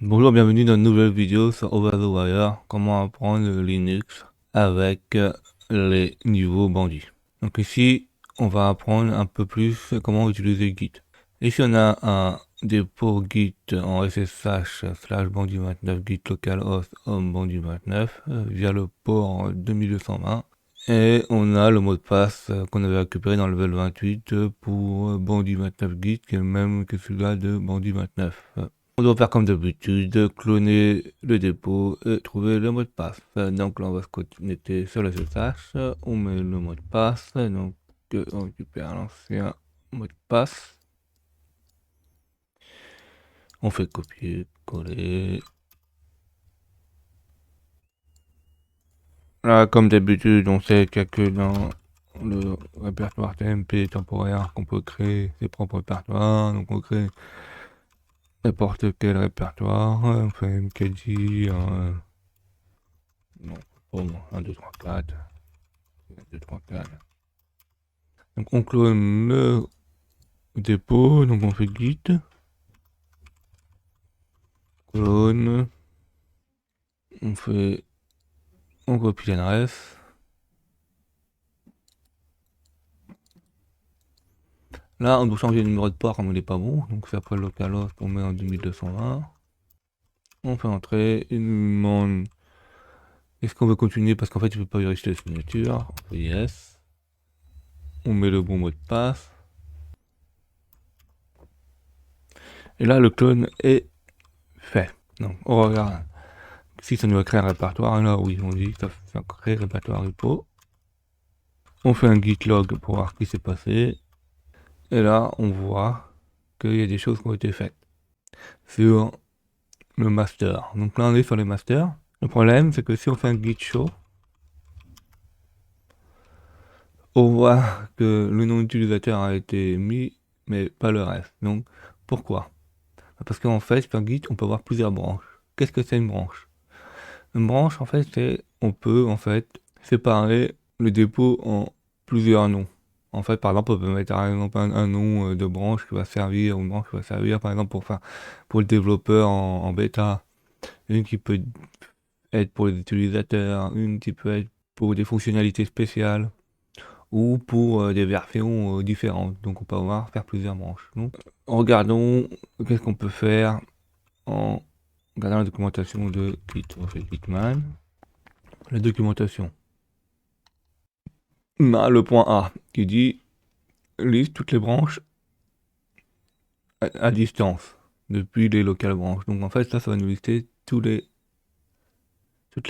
Bonjour, bienvenue dans une nouvelle vidéo sur Over the Wire, comment apprendre Linux avec les niveaux bandits. Donc ici, on va apprendre un peu plus comment utiliser Git. Ici, on a un dépôt Git en SSH / bandit29 git localhost home bandit29 via le port 2220. Et on a le mot de passe qu'on avait récupéré dans le level 28 pour bandit29 git, qui est le même que celui-là de bandit29. On doit faire comme d'habitude, cloner le dépôt et trouver le mot de passe. Donc là, on va se connecter sur le SSH, on met le mot de passe, donc on récupère l'ancien mot de passe. On fait copier, coller. Là, comme d'habitude, on sait qu'il n'y a que dans le répertoire TMP temporaire qu'on peut créer ses propres répertoires. Donc on crée n'importe quel répertoire, on fait mkd, non, bon, 1, 2, 3, 4, 1, 2, 3, 4. Donc on clone le dépôt, donc on fait git, clone, on copie l'adresse. Là, on doit changer le numéro de port comme il n'est pas bon, donc c'est après le localhost qu'on met en 2220. On fait entrer, il nous demande est-ce qu'on veut continuer parce qu'en fait il ne peut pas vérifier la signature. On fait yes. On met le bon mot de passe. Et là, le clone est fait. Donc on regarde si ça nous va créer un répertoire. Et là, oui, on dit que ça fait créer répertoire repo. On fait un git log pour voir ce qui s'est passé. Et là, on voit qu'il y a des choses qui ont été faites sur le master. Donc là, on est sur les masters. Le problème, c'est que si on fait un git show, on voit que le nom d'utilisateur a été mis, mais pas le reste. Donc, pourquoi? Parce qu'en fait, sur Git, on peut avoir plusieurs branches. Qu'est-ce que c'est une branche? Une branche, en fait, c'est, on peut, en fait, séparer le dépôt en plusieurs noms. En fait, par exemple, on peut mettre, par exemple, un nom de branche qui va servir, ou une branche qui va servir, par exemple, pour le développeur en bêta. Une qui peut être pour les utilisateurs, une qui peut être pour des fonctionnalités spéciales, ou pour des versions différentes. Donc on peut faire plusieurs branches. Donc regardons qu'est-ce qu'on peut faire en regardant la documentation de Git. On fait Gitman. La documentation. On a le point A qui dit liste toutes les branches à distance depuis les locales branches. Donc en fait ça va nous lister toutes les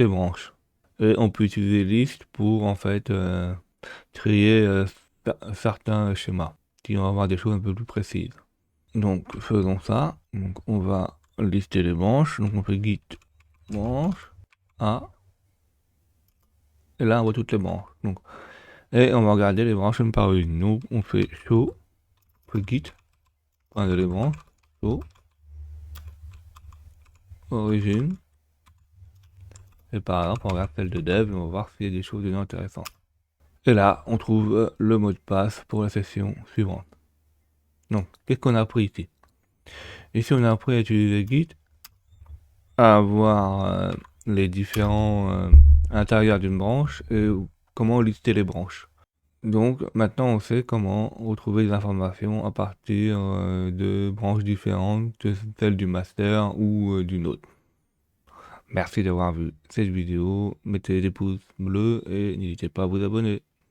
branches. Et on peut utiliser list pour en fait créer certains schémas qui vont avoir des choses un peu plus précises. Donc faisons ça. Donc on va lister les branches. Donc on fait git branche A. Et là on voit toutes les branches. Donc, et on va regarder les branches une par une. Donc on fait show. On fait git. Prendre les branches. Show. Origine. Et par exemple on regarde celle de dev et on va voir s'il y a des choses dedans intéressantes. Et là on trouve le mot de passe pour la session suivante. Donc qu'est-ce qu'on a appris ici? Ici on a appris à utiliser git, à avoir les différents intérieurs d'une branche et comment lister les branches. Donc maintenant on sait comment retrouver des informations à partir de branches différentes de celle du master ou d'une autre. Merci d'avoir vu cette vidéo, mettez des pouces bleus et n'hésitez pas à vous abonner.